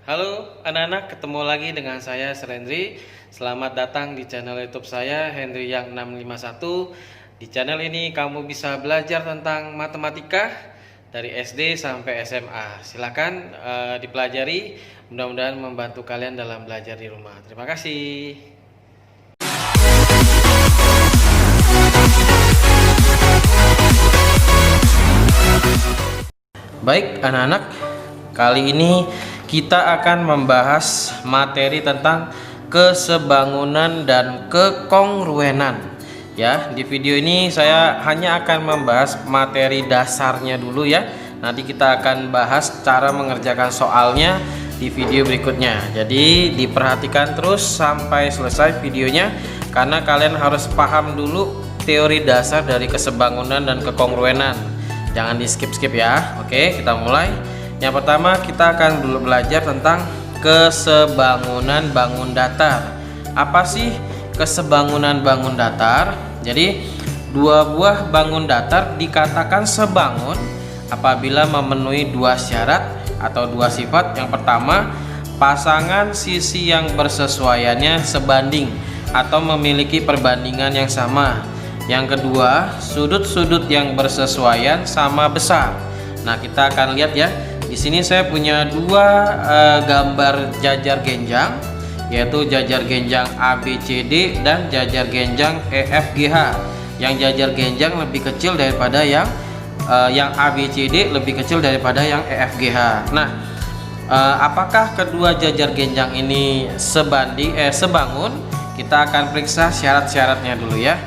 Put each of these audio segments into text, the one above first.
Halo anak-anak, ketemu lagi dengan saya Hendry. Selamat datang di channel YouTube saya Hendry yang 651. Di channel ini kamu bisa belajar tentang matematika dari SD sampai SMA. Silakan dipelajari, mudah-mudahan membantu kalian dalam belajar di rumah. Terima kasih. Baik anak-anak, kali ini kita akan membahas materi tentang kesebangunan dan kekongruenan. Ya, di video ini saya hanya akan membahas materi dasarnya dulu ya. Nanti kita akan bahas cara mengerjakan soalnya di video berikutnya. Jadi diperhatikan terus sampai selesai videonya karena kalian harus paham dulu teori dasar dari kesebangunan dan kekongruenan. Jangan di skip-skip ya. Oke, kita mulai. Yang pertama kita akan dulu belajar tentang kesebangunan bangun datar. Apa sih kesebangunan bangun datar? Jadi dua buah bangun datar dikatakan sebangun apabila memenuhi dua syarat atau dua sifat. Yang pertama, pasangan sisi yang bersesuaiannya sebanding atau memiliki perbandingan yang sama. Yang kedua, sudut-sudut yang bersesuaian sama besar. Nah, kita akan lihat ya. Di sini saya punya dua gambar jajar genjang, yaitu jajar genjang ABCD dan jajar genjang EFGH. Yang jajar genjang lebih kecil daripada yang ABCD lebih kecil daripada yang EFGH. Nah, apakah kedua jajar genjang ini sebangun? Kita akan periksa syarat-syaratnya dulu ya.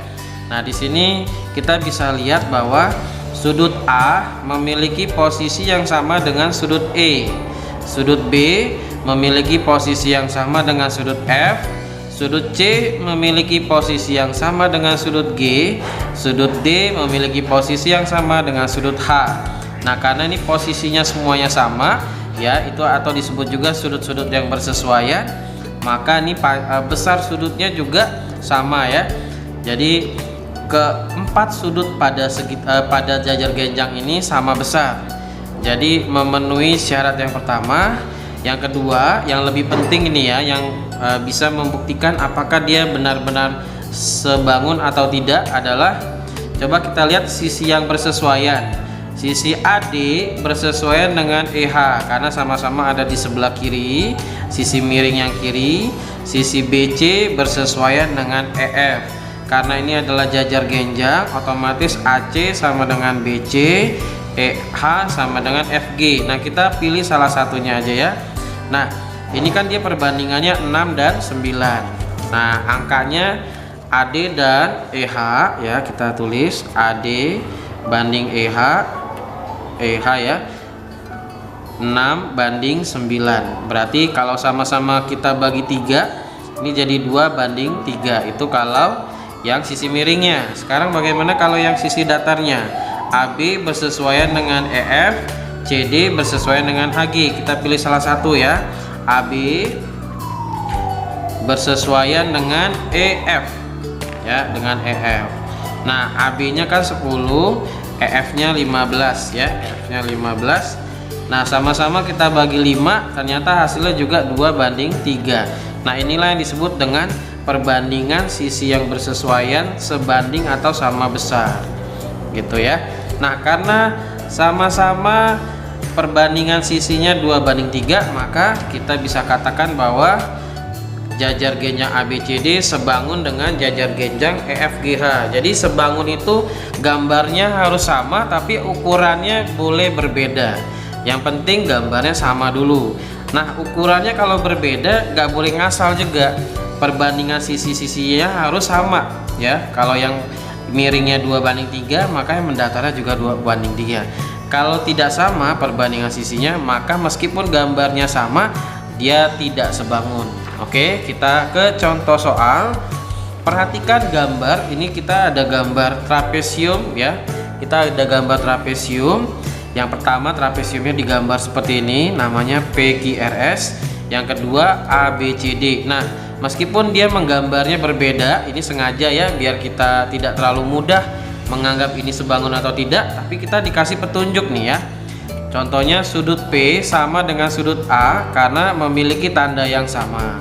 Nah, di sini kita bisa lihat bahwa sudut A memiliki posisi yang sama dengan sudut E. Sudut B memiliki posisi yang sama dengan sudut F. Sudut C memiliki posisi yang sama dengan sudut G. Sudut D memiliki posisi yang sama dengan sudut H. Nah, karena ini posisinya semuanya sama, ya, itu atau disebut juga sudut-sudut yang bersesuaian, maka ini besar sudutnya juga sama ya. Jadi keempat sudut pada jajar genjang ini sama besar. Jadi memenuhi syarat yang pertama. Yang kedua, yang lebih penting ini ya, yang bisa membuktikan apakah dia benar-benar sebangun atau tidak adalah, coba kita lihat sisi yang bersesuaian. Sisi AD bersesuaian dengan EH karena sama-sama ada di sebelah kiri, sisi miring yang kiri. Sisi BC bersesuaian dengan EF. Karena ini adalah jajar genjang, otomatis AC sama dengan BC, EH sama dengan FG. Nah, kita pilih salah satunya aja ya. Nah, ini kan dia perbandingannya 6 dan 9. Nah, angkanya AD dan EH ya, kita tulis AD banding EH ya. 6 banding 9. Berarti kalau sama-sama kita bagi 3, ini jadi 2 banding 3. Itu kalau yang sisi miringnya. Sekarang bagaimana kalau yang sisi datarnya? AB bersesuaian dengan EF, CD bersesuaian dengan HG. Kita pilih salah satu ya. AB bersesuaian dengan EF ya, dengan EF. Nah, AB-nya kan 10, EF-nya 15 ya. EF-nya 15. Nah, sama-sama kita bagi 5, ternyata hasilnya juga 2 banding 3. Nah, inilah yang disebut dengan perbandingan sisi yang bersesuaian sebanding atau sama besar gitu ya. Nah, karena sama-sama perbandingan sisinya 2 banding 3, maka kita bisa katakan bahwa jajar genjang ABCD sebangun dengan jajar genjang EFGH. Jadi sebangun itu gambarnya harus sama tapi ukurannya boleh berbeda. Yang penting gambarnya sama dulu. Nah, ukurannya kalau berbeda nggak boleh ngasal juga. Perbandingan sisi-sisinya harus sama ya. Kalau yang miringnya 2 banding 3, maka yang mendatarnya juga 2 banding 3. Kalau tidak sama perbandingan sisinya, maka meskipun gambarnya sama, dia tidak sebangun. Oke, kita ke contoh soal. Perhatikan gambar. Ini kita ada gambar trapesium ya. Kita ada gambar trapesium. Yang pertama, trapesiumnya digambar seperti ini, namanya PQRS. Yang kedua, ABCD. Nah, meskipun dia menggambarnya berbeda, ini sengaja ya biar kita tidak terlalu mudah menganggap ini sebangun atau tidak, tapi kita dikasih petunjuk nih ya. Contohnya sudut P sama dengan sudut A karena memiliki tanda yang sama.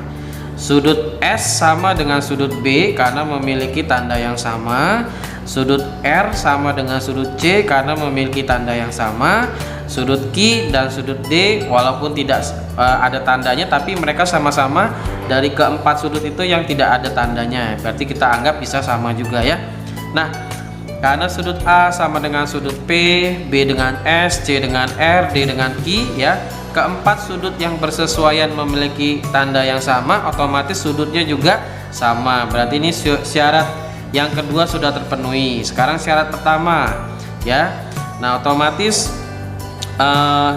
Sudut S sama dengan sudut B karena memiliki tanda yang sama. Sudut R sama dengan sudut C karena memiliki tanda yang sama. Sudut Q dan sudut D walaupun tidak ada tandanya, tapi mereka sama-sama dari keempat sudut itu yang tidak ada tandanya. Berarti kita anggap bisa sama juga ya. Nah, karena sudut A sama dengan sudut P, B dengan S, C dengan R, D dengan Q ya. Keempat sudut yang bersesuaian memiliki tanda yang sama, otomatis sudutnya juga sama. Berarti ini syarat yang kedua sudah terpenuhi. Sekarang syarat pertama ya. Nah, otomatis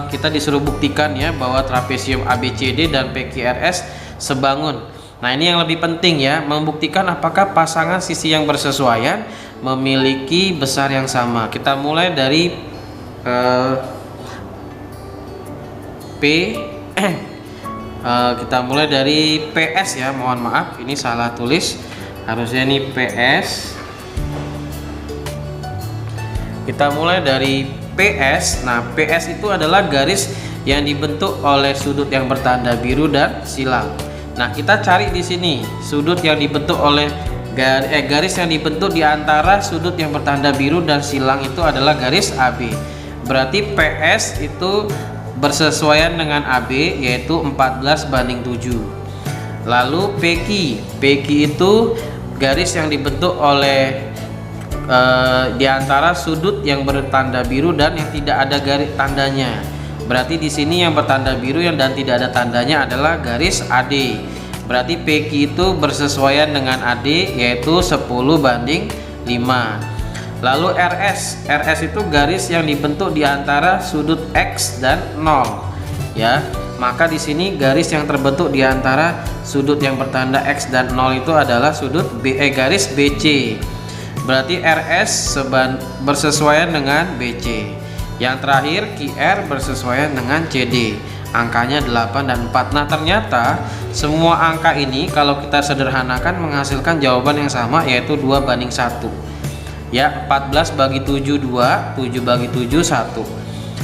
kita disuruh buktikan ya bahwa trapesium ABCD dan PQRS sebangun. Nah, ini yang lebih penting ya, membuktikan apakah pasangan sisi yang bersesuaian memiliki besar yang sama. Kita mulai dari kita mulai dari PS ya, mohon maaf ini salah tulis, harusnya ini PS. Kita mulai dari PS. Nah, PS itu adalah garis yang dibentuk oleh sudut yang bertanda biru dan silang. Nah, kita cari di sini sudut yang dibentuk oleh garis yang dibentuk di antara sudut yang bertanda biru dan silang itu adalah garis AB. Berarti PS itu bersesuaian dengan AB yaitu 14:7. Lalu PQ itu garis yang dibentuk oleh di antara sudut yang bertanda biru dan yang tidak ada garis tandanya. Berarti di sini yang bertanda biru dan tidak ada tandanya adalah garis AD. Berarti PQ itu bersesuaian dengan AD yaitu 10:5. Lalu RS itu garis yang dibentuk di antara sudut X dan 0 ya. Maka di sini garis yang terbentuk di antara sudut yang bertanda X dan 0 itu adalah sudut garis BC. Berarti RS bersesuaian dengan BC. Yang terakhir QR bersesuaian dengan CD. Angkanya 8 dan 4. Nah, ternyata semua angka ini kalau kita sederhanakan menghasilkan jawaban yang sama yaitu 2:1. Ya, 14/7 2, 7/7 1.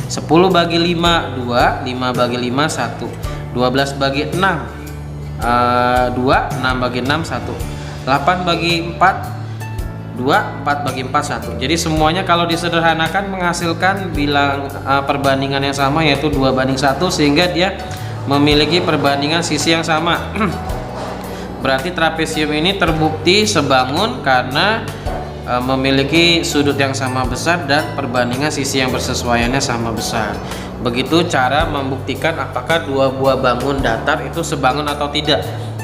10/5 2, 5/5 1. 12/6 2, 6/6 1. 8/4 2, 4/4 1. Jadi semuanya kalau disederhanakan menghasilkan perbandingan yang sama yaitu 2:1 sehingga dia memiliki perbandingan sisi yang sama. Berarti trapesium ini terbukti sebangun karena memiliki sudut yang sama besar dan perbandingan sisi yang bersesuaiannya sama besar. Begitu cara membuktikan apakah dua buah bangun datar itu sebangun atau tidak.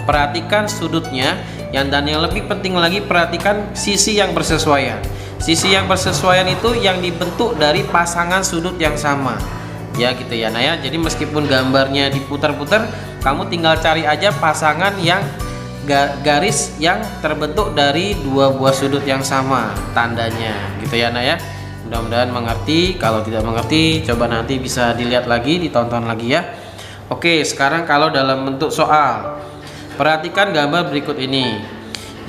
Perhatikan sudutnya, dan yang lebih penting lagi perhatikan sisi yang bersesuaian. Sisi yang bersesuaian itu yang dibentuk dari pasangan sudut yang sama. Ya gitu ya. Nah ya, jadi meskipun gambarnya diputar-putar, kamu tinggal cari aja pasangan yang garis yang terbentuk dari dua buah sudut yang sama tandanya. Gitu ya, nah ya. Mudah-mudahan mengerti. Kalau tidak mengerti, coba nanti bisa dilihat lagi, ditonton lagi ya. Oke, sekarang kalau dalam bentuk soal. Perhatikan gambar berikut ini.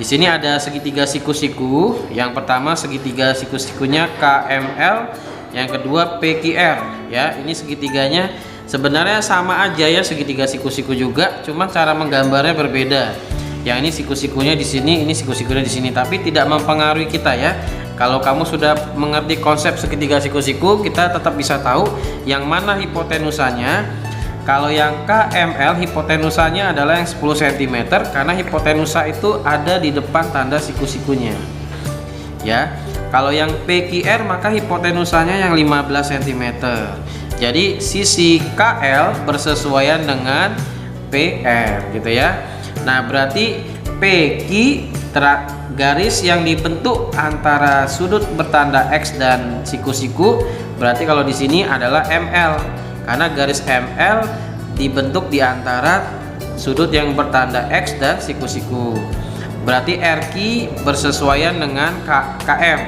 Di sini ada segitiga siku-siku. Yang pertama segitiga siku-sikunya KML, yang kedua PQR. Ya, ini segitiganya sebenarnya sama aja ya, segitiga siku-siku juga, cuma cara menggambarnya berbeda. Yang ini siku-sikunya di sini, ini siku-sikunya di sini, tapi tidak mempengaruhi kita ya. Kalau kamu sudah mengerti konsep segitiga siku-siku, kita tetap bisa tahu yang mana hipotenusanya. Kalau yang KML hipotenusanya adalah yang 10 cm karena hipotenusa itu ada di depan tanda siku-sikunya. Ya. Kalau yang PQR maka hipotenusanya yang 15 cm. Jadi sisi KL bersesuaian dengan PR gitu ya. Nah, berarti PQ garis yang dibentuk antara sudut bertanda X dan siku-siku, berarti kalau di sini adalah ML. Karena garis ML dibentuk di antara sudut yang bertanda X dan siku-siku. Berarti RQ bersesuaian dengan KM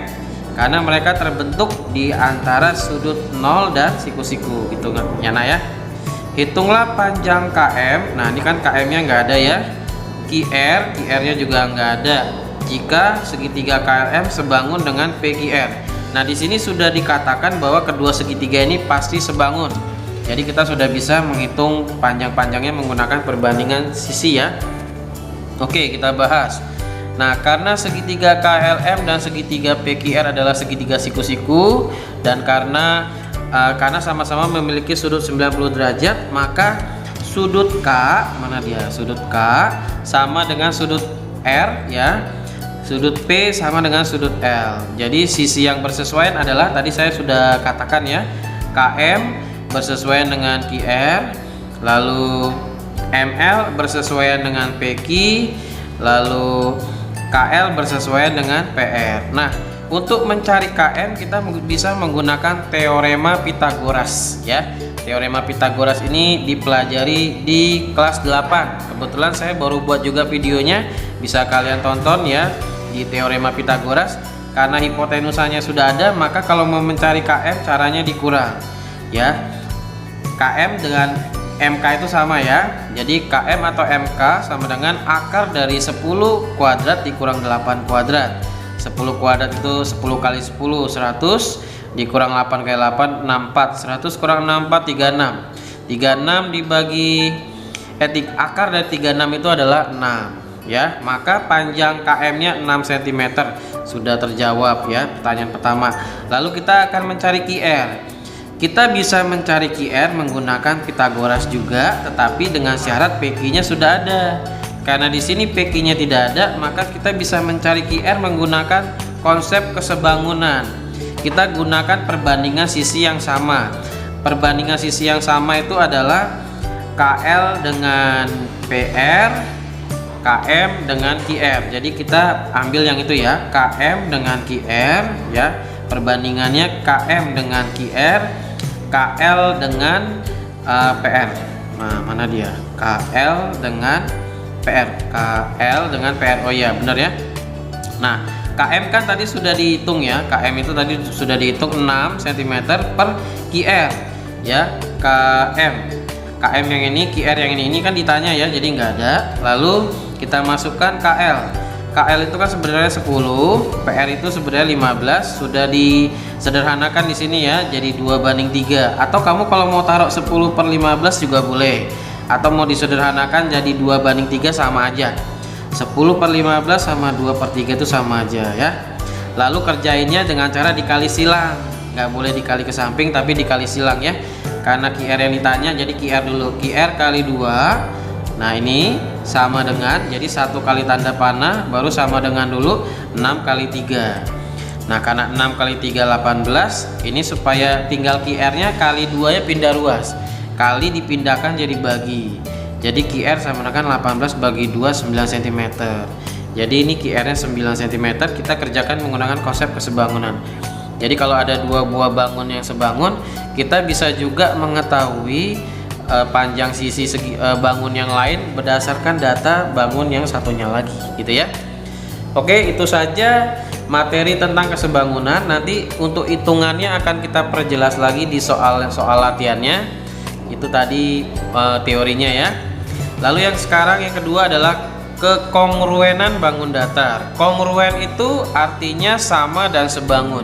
karena mereka terbentuk di antara sudut 0 dan siku-siku. Hitungannya nah ya. Hitunglah panjang KM. Nah, ini kan KM-nya nggak ada ya. QR-nya juga nggak ada. Jika segitiga KLM sebangun dengan PQR. Nah, di sini sudah dikatakan bahwa kedua segitiga ini pasti sebangun. Jadi kita sudah bisa menghitung panjang-panjangnya menggunakan perbandingan sisi ya. Oke, kita bahas. Nah, karena segitiga KLM dan segitiga PQR adalah segitiga siku-siku dan karena sama-sama memiliki sudut 90 derajat, maka sudut K, mana dia? Sudut K sama dengan sudut R ya. Sudut P sama dengan sudut L. Jadi sisi yang bersesuaian adalah tadi saya sudah katakan ya, KM bersesuaian dengan QR, lalu ML bersesuaian dengan PQ, lalu KL bersesuaian dengan PR. Nah, untuk mencari KM kita bisa menggunakan teorema Pitagoras ya. Teorema Pitagoras ini dipelajari di kelas 8. Kebetulan saya baru buat juga videonya, bisa kalian tonton ya di teorema Pitagoras. Karena hipotenusanya sudah ada, maka kalau mau mencari KM caranya dikurang ya. KM dengan MK itu sama ya. Jadi KM atau MK sama dengan akar dari 10 kuadrat dikurang 8 kuadrat. 10 kuadrat itu 10 kali 10 100 dikurang 8 kali 8 64. 100 kurang 64 36. 36 dibagi akar dari 36 itu adalah 6 ya. Maka panjang KM-nya 6 cm. Sudah terjawab ya pertanyaan pertama. Lalu kita akan mencari QR. Kita bisa mencari QR menggunakan Pitagoras juga, tetapi dengan syarat PQ-nya sudah ada. Karena di sini PQ-nya tidak ada, maka kita bisa mencari QR menggunakan konsep kesebangunan. Kita gunakan perbandingan sisi yang sama. Perbandingan sisi yang sama itu adalah KL dengan PR, KM dengan QR. Jadi kita ambil yang itu ya, KM dengan QR ya. Perbandingannya KM dengan QR, KL dengan PR. Nah, mana dia? KL dengan PR. KL dengan PR. Oh iya, benar ya. Nah, KM kan tadi sudah dihitung ya. KM itu tadi sudah dihitung 6 cm per QR ya. KM yang ini, QR yang ini kan ditanya ya, jadi nggak ada. Lalu kita masukkan KL. KL itu kan sebenarnya 10, PR itu sebenarnya 15, sudah disederhanakan di sini ya, jadi 2/3. Atau kamu kalau mau taruh 10 per 15 juga boleh, atau mau disederhanakan jadi 2/3 sama aja. 10 per 15 sama 2 per 3 itu sama aja ya. Lalu kerjainnya dengan cara dikali silang, nggak boleh dikali ke samping tapi dikali silang ya, karena QR yang ditanya. Jadi QR dulu, QR kali 2. Nah, ini sama dengan, jadi 1 kali tanda panah baru sama dengan dulu 6 kali 3. Nah, karena 6 kali 3 18, ini supaya tinggal QR-nya kali 2 ya pindah ruas. Kali dipindahkan jadi bagi. Jadi QR sama dengan 18 bagi 2 9 cm. Jadi ini QR-nya 9 cm. Kita kerjakan menggunakan konsep kesebangunan. Jadi kalau ada dua buah bangun yang sebangun, kita bisa juga mengetahui panjang sisi bangun yang lain berdasarkan data bangun yang satunya lagi gitu ya. Oke, itu saja materi tentang kesebangunan. Nanti untuk hitungannya akan kita perjelas lagi di soal latihannya. Itu tadi teorinya ya. Lalu yang sekarang yang kedua adalah kekongruenan bangun datar. Kongruen itu artinya sama dan sebangun.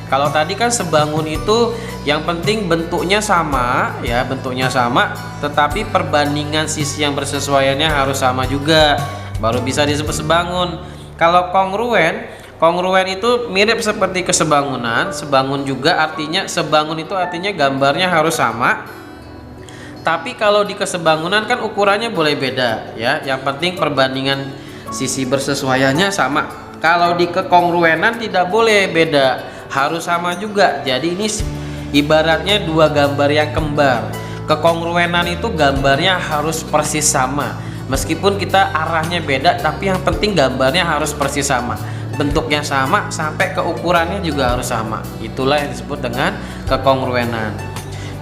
Kalau tadi kan sebangun itu yang penting bentuknya sama ya, bentuknya sama, tetapi perbandingan sisi yang bersesuaiannya harus sama juga, baru bisa disebut sebangun. Kalau kongruen itu mirip seperti kesebangunan. Sebangun juga artinya, sebangun itu artinya gambarnya harus sama. Tapi kalau di kesebangunan kan ukurannya boleh beda ya. Yang penting perbandingan sisi bersesuaiannya sama. Kalau di kekongruenan tidak boleh beda, harus sama juga. Jadi ini ibaratnya dua gambar yang kembar. Kekongruenan itu gambarnya harus persis sama. Meskipun kita arahnya beda, tapi yang penting gambarnya harus persis sama. Bentuknya sama sampai ke ukurannya juga harus sama. Itulah yang disebut dengan kekongruenan.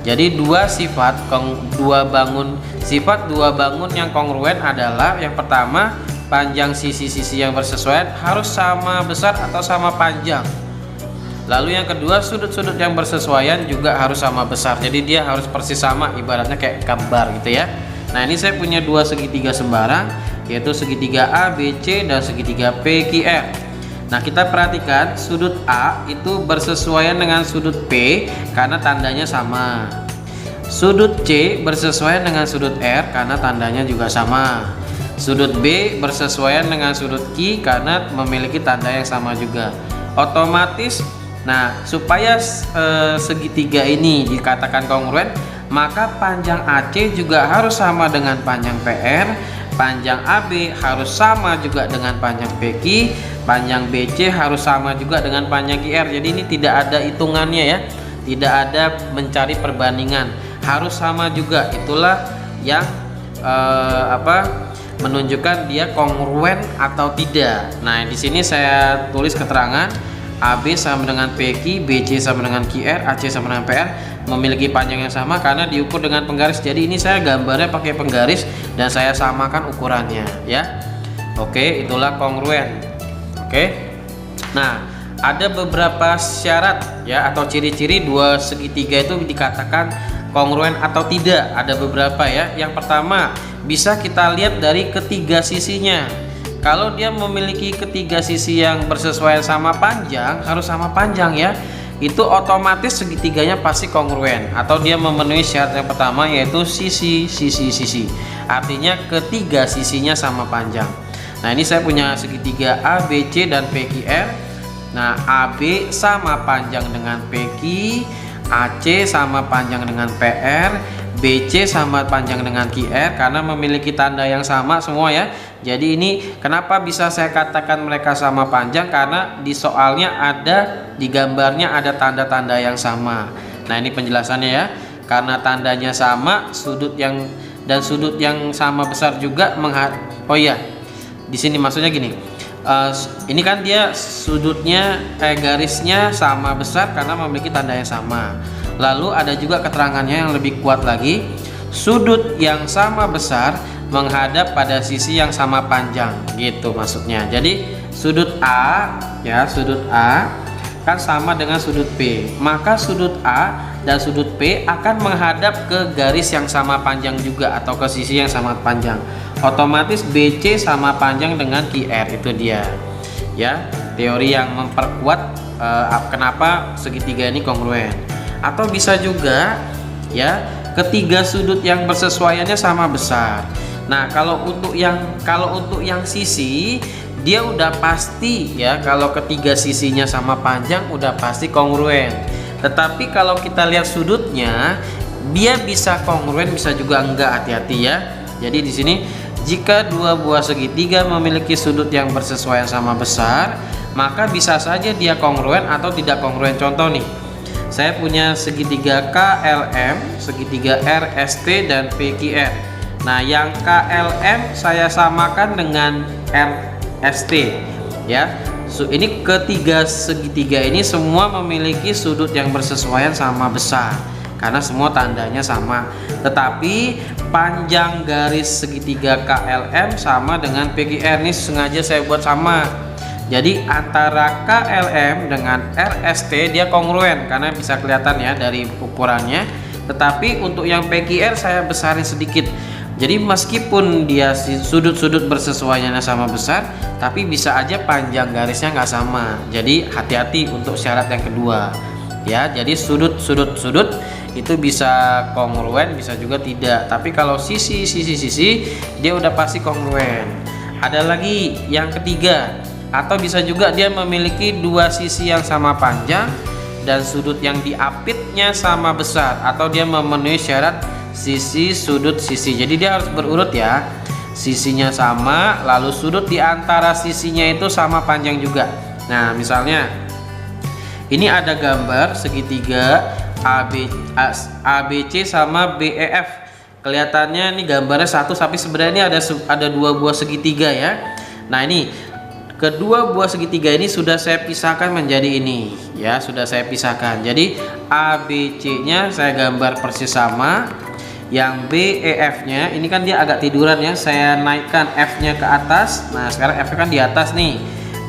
Jadi dua bangun yang kongruen adalah yang pertama, panjang sisi-sisi yang bersesuaian harus sama besar atau sama panjang. Lalu yang kedua, sudut-sudut yang bersesuaian juga harus sama besar. Jadi dia harus persis sama, ibaratnya kayak gambar gitu ya. Nah, ini saya punya dua segitiga sembarang, yaitu segitiga A, B, C dan segitiga P, Q, R. Nah, kita perhatikan sudut A itu bersesuaian dengan sudut P karena tandanya sama. Sudut C bersesuaian dengan sudut R karena tandanya juga sama. Sudut B bersesuaian dengan sudut Q karena memiliki tanda yang sama juga. Otomatis, nah supaya segitiga ini dikatakan kongruen, maka panjang AC juga harus sama dengan panjang PR, panjang AB harus sama juga dengan panjang PQ, panjang BC harus sama juga dengan panjang QR. Jadi ini tidak ada hitungannya ya, tidak ada mencari perbandingan, harus sama juga. Itulah yang menunjukkan dia kongruen atau tidak. Nah, di sini saya tulis keterangan AB sama dengan PQ, BC sama dengan QR, AC sama dengan PR, memiliki panjang yang sama karena diukur dengan penggaris. Jadi ini saya gambarnya pakai penggaris dan saya samakan ukurannya ya. Oke, itulah kongruen. Oke. Nah, ada beberapa syarat ya atau ciri-ciri dua segitiga itu dikatakan kongruen atau tidak. Ada beberapa ya. Yang pertama, bisa kita lihat dari ketiga sisinya. Kalau dia memiliki ketiga sisi yang bersesuaian sama panjang, harus sama panjang ya, itu otomatis segitiganya pasti kongruen atau dia memenuhi syarat yang pertama, yaitu sisi. Artinya ketiga sisinya sama panjang. Nah, ini saya punya segitiga ABC dan PQR. Nah, AB sama panjang dengan PQ, AC sama panjang dengan PR, BC sama panjang dengan QR karena memiliki tanda yang sama semua ya. Jadi ini kenapa bisa saya katakan mereka sama panjang, karena di soalnya ada, di gambarnya ada tanda-tanda yang sama. Nah, ini penjelasannya ya. Karena tandanya sama, sudut yang sama besar juga oh iya. Di sini maksudnya gini. Ini kan dia sudutnya garisnya sama besar karena memiliki tanda yang sama. Lalu ada juga keterangannya yang lebih kuat lagi, sudut yang sama besar menghadap pada sisi yang sama panjang, gitu maksudnya. Jadi sudut A ya, sudut A kan sama dengan sudut P, maka sudut A dan sudut P akan menghadap ke garis yang sama panjang juga atau ke sisi yang sama panjang. Otomatis BC sama panjang dengan QR, itu dia ya, teori yang memperkuat kenapa segitiga ini kongruen. Atau bisa juga ya, ketiga sudut yang bersesuaiannya sama besar. Nah, kalau untuk yang sisi, dia udah pasti ya, kalau ketiga sisinya sama panjang udah pasti kongruen. Tetapi kalau kita lihat sudutnya, dia bisa kongruen bisa juga enggak, hati-hati ya. Jadi di sini jika dua buah segitiga memiliki sudut yang bersesuaian sama besar, maka bisa saja dia kongruen atau tidak kongruen. Contoh nih, saya punya segitiga KLM, segitiga RST dan PQR. Nah, yang KLM saya samakan dengan RST ya. Ini ketiga segitiga ini semua memiliki sudut yang bersesuaian sama besar karena semua tandanya sama. Tetapi panjang garis segitiga KLM sama dengan PQR, ini sengaja saya buat sama. Jadi antara KLM dengan RST dia kongruen karena bisa kelihatan ya dari ukurannya. Tetapi untuk yang PQR saya besarin sedikit. Jadi meskipun dia sudut-sudut bersesuaiannya sama besar, tapi bisa aja panjang garisnya nggak sama. Jadi hati-hati untuk syarat yang kedua ya. Jadi sudut itu bisa kongruen, bisa juga tidak. Tapi kalau sisi dia udah pasti kongruen. Ada lagi yang ketiga, atau bisa juga dia memiliki dua sisi yang sama panjang dan sudut yang diapitnya sama besar, atau dia memenuhi syarat sisi sudut sisi. Jadi dia harus berurut ya, sisinya sama, lalu sudut di antara sisinya itu sama panjang juga. Nah, misalnya ini ada gambar segitiga ABC sama BEF. Kelihatannya ini gambarnya satu, tapi sebenarnya ada dua buah segitiga ya. Nah, ini kedua buah segitiga ini sudah saya pisahkan menjadi ini ya, sudah saya pisahkan. Jadi ABC nya saya gambar persis sama. Yang BEF nya ini kan dia agak tiduran ya, saya naikkan F nya ke atas. Nah, sekarang F nya kan di atas nih,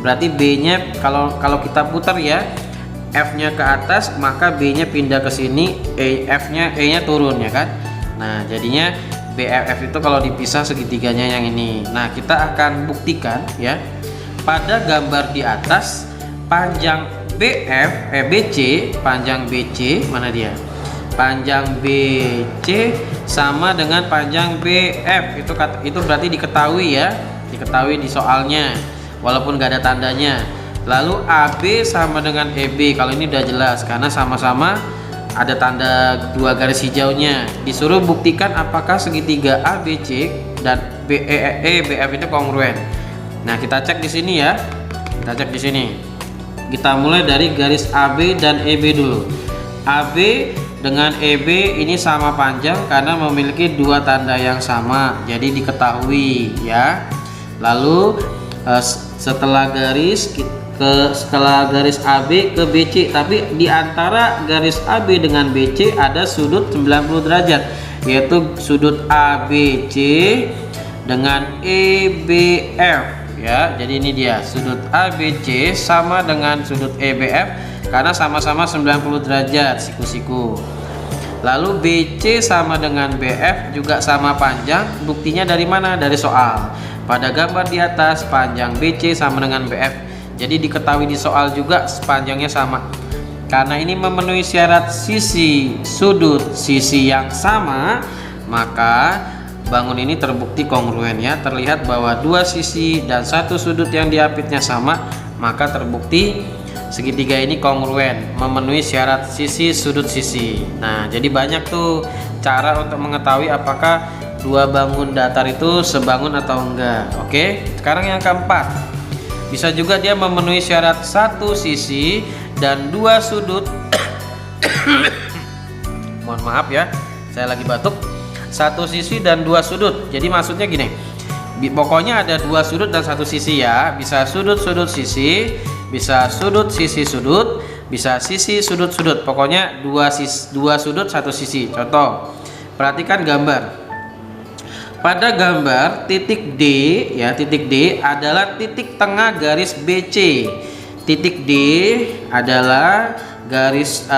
berarti B nya kalau kita putar ya, F nya ke atas maka B nya pindah ke sini, E nya turun ya kan. Nah, jadinya BEF itu kalau dipisah segitiganya yang ini. Nah, kita akan buktikan ya. pada gambar di atas panjang BC, panjang BC mana dia? Panjang BC sama dengan panjang BF. Itu berarti diketahui ya, diketahui di soalnya walaupun gak ada tandanya. Lalu AB sama dengan EB, kalau ini udah jelas karena sama-sama ada tanda dua garis hijaunya. Disuruh buktikan apakah segitiga ABC dan BF itu kongruen. Nah, kita cek di sini ya. Kita cek di sini. Kita mulai dari garis AB dan EB dulu. AB dengan EB ini sama panjang karena memiliki dua tanda yang sama. Jadi diketahui ya. Lalu setelah garis AB ke BC, tapi di antara garis AB dengan BC ada sudut 90 derajat, yaitu sudut ABC dengan EBF ya. Jadi ini dia sudut ABC sama dengan sudut EBF karena sama-sama 90 derajat siku-siku. Lalu BC sama dengan BF juga sama panjang. Buktinya dari mana? Dari soal. Pada gambar di atas panjang BC sama dengan BF. Jadi diketahui di soal juga panjangnya sama. Karena ini memenuhi syarat sisi sudut sisi yang sama, maka bangun ini terbukti kongruen ya. Terlihat bahwa dua sisi dan satu sudut yang diapitnya sama, maka terbukti segitiga ini kongruen, memenuhi syarat sisi sudut sisi. Nah, jadi banyak tuh cara untuk mengetahui apakah dua bangun datar itu sebangun atau enggak. Oke, sekarang yang keempat. Bisa juga dia memenuhi syarat satu sisi dan dua sudut. Mohon maaf ya, saya lagi batuk. Satu sisi dan dua sudut. Jadi maksudnya gini, pokoknya ada dua sudut dan satu sisi ya. Bisa sudut-sudut sisi, bisa sudut sisi sudut, bisa sisi sudut-sudut. Pokoknya dua sudut satu sisi. Contoh, perhatikan gambar. Pada gambar titik D ya, titik D adalah titik tengah garis BC. Titik D adalah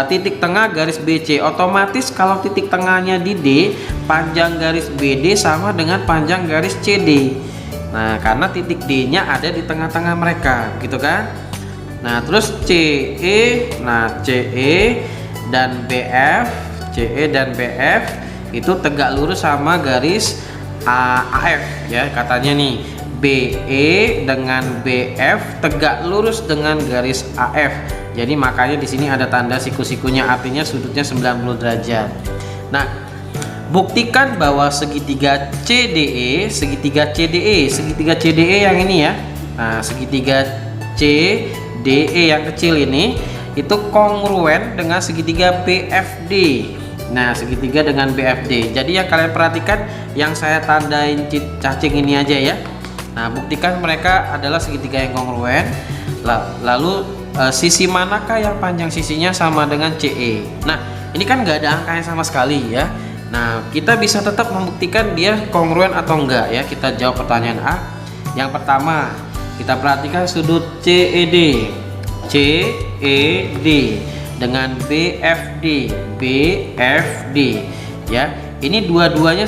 titik tengah garis BC. Otomatis kalau titik tengahnya di D, panjang garis BD sama dengan panjang garis CD. Nah, karena titik D-nya ada di tengah-tengah mereka, gitu kan? Nah, terus CE dan BF itu tegak lurus sama garis AF ya, katanya nih BE dengan BF tegak lurus dengan garis AF. Jadi makanya di sini ada tanda siku-sikunya, artinya sudutnya 90 derajat. Nah, buktikan bahwa segitiga CDE yang ini ya. Nah, segitiga CDE yang kecil ini itu kongruen dengan segitiga BFD. Nah, segitiga dengan BFD. Jadi yang kalian perhatikan, yang saya tandain cacing ini aja ya. Nah, buktikan mereka adalah segitiga yang kongruen. Lalu sisi manakah yang panjang sisinya sama dengan CE? Nah, ini kan nggak ada angkanya sama sekali ya. Nah, kita bisa tetap membuktikan dia kongruen atau enggak ya. Kita jawab pertanyaan A. Yang pertama, kita perhatikan sudut CED dengan BFD ya. Ini dua-duanya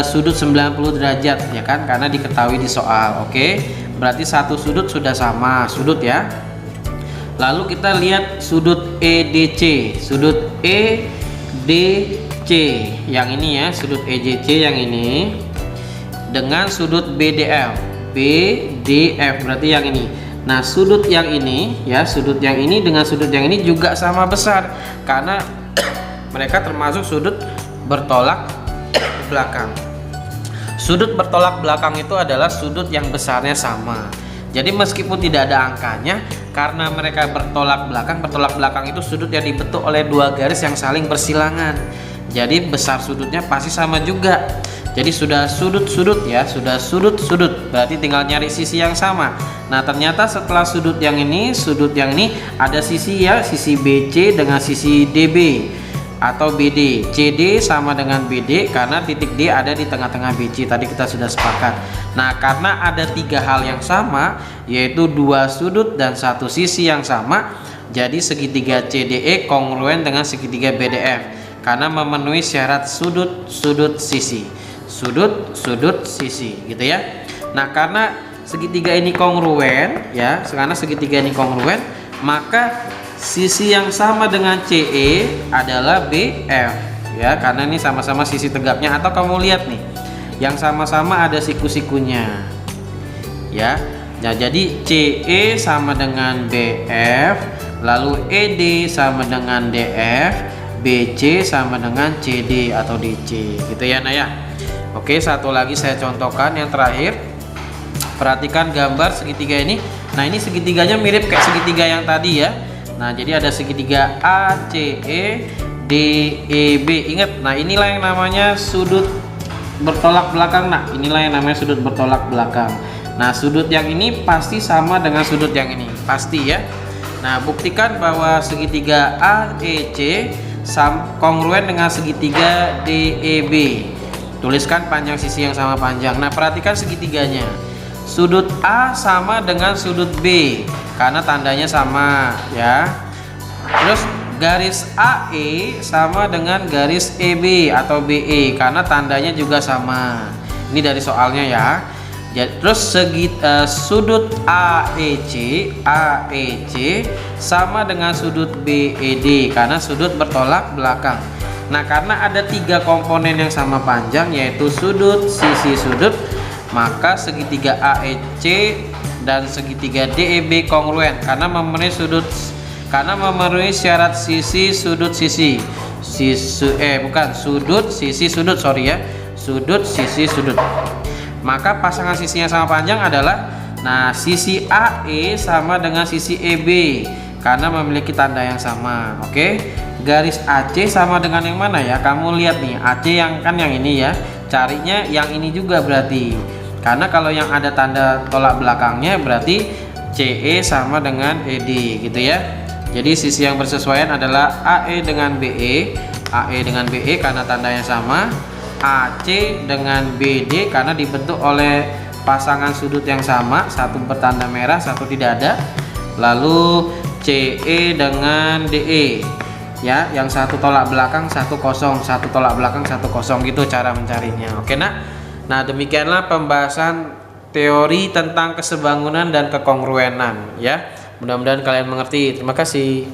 sudut 90 derajat ya kan, karena diketahui di soal. Oke, berarti satu sudut sudah sama sudut ya. Lalu kita lihat sudut EDC, yang ini ya, sudut EDC yang ini dengan sudut BDF berarti yang ini. Nah, sudut yang ini ya, sudut yang ini dengan sudut yang ini juga sama besar karena mereka termasuk sudut bertolak belakang. Sudut bertolak belakang itu adalah sudut yang besarnya sama. Jadi meskipun tidak ada angkanya, karena mereka bertolak belakang itu sudut yang dibentuk oleh dua garis yang saling bersilangan. Jadi besar sudutnya pasti sama juga. Jadi sudah sudut-sudut ya, sudah sudut-sudut. Berarti tinggal nyari sisi yang sama. Nah, ternyata setelah sudut yang ini ada sisi ya, sisi BC dengan sisi DB atau BD. CD sama dengan BD karena titik D ada di tengah-tengah BC. Tadi kita sudah sepakat. Nah, karena ada tiga hal yang sama, yaitu dua sudut dan satu sisi yang sama, jadi segitiga CDE kongruen dengan segitiga BDF karena memenuhi syarat sudut-sudut sisi. Sudut-sudut sisi gitu ya. Nah, karena segitiga ini kongruen ya, karena segitiga ini kongruen, maka sisi yang sama dengan CE adalah BF ya, karena ini sama-sama sisi tegapnya. Atau kamu lihat nih, yang sama-sama ada siku-sikunya ya. Nah, jadi CE sama dengan BF, lalu ED sama dengan DF, BC sama dengan CD atau DC gitu ya. Nah ya, oke, satu lagi saya contohkan yang terakhir. Perhatikan gambar segitiga ini. Nah, ini segitiganya mirip kayak segitiga yang tadi ya. Nah, jadi ada segitiga ACE DEB. Ingat, nah inilah yang namanya sudut bertolak belakang. Nah, inilah yang namanya sudut bertolak belakang. Nah, sudut yang ini pasti sama dengan sudut yang ini, pasti ya. Nah, buktikan bahwa segitiga AEC kongruen dengan segitiga DEB. Tuliskan panjang sisi yang sama panjang. Nah, perhatikan segitiganya. Sudut A sama dengan sudut B karena tandanya sama ya. Terus garis AE sama dengan garis EB atau BE karena tandanya juga sama. Ini dari soalnya ya. Terus sudut AEC sama dengan sudut BED karena sudut bertolak belakang. Nah, karena ada 3 komponen yang sama panjang yaitu sudut, sisi, sudut, maka segitiga AEC dan segitiga DEB kongruen karena memenuhi syarat sisi, sudut, sisi. Sudut, sisi, sudut, sorry ya. Sudut, sisi, sudut. Maka pasangan sisi yang sama panjang adalah, nah, sisi AE sama dengan sisi EB karena memiliki tanda yang sama. Oke, garis AC sama dengan yang mana ya? Kamu lihat nih, AC yang kan yang ini ya, carinya yang ini juga berarti, karena kalau yang ada tanda tolak belakangnya berarti CE sama dengan ED gitu ya. Jadi sisi yang bersesuaian adalah AE dengan BE, AE dengan BE karena tandanya sama, AC dengan BD karena dibentuk oleh pasangan sudut yang sama, satu bertanda merah, satu tidak ada. Lalu CE dengan DE ya, yang satu tolak belakang, satu kosong, satu tolak belakang, satu kosong, gitu cara mencarinya. Oke nak. Nah, demikianlah pembahasan teori tentang kesebangunan dan kekongruenan ya. Mudah-mudahan kalian mengerti. Terima kasih.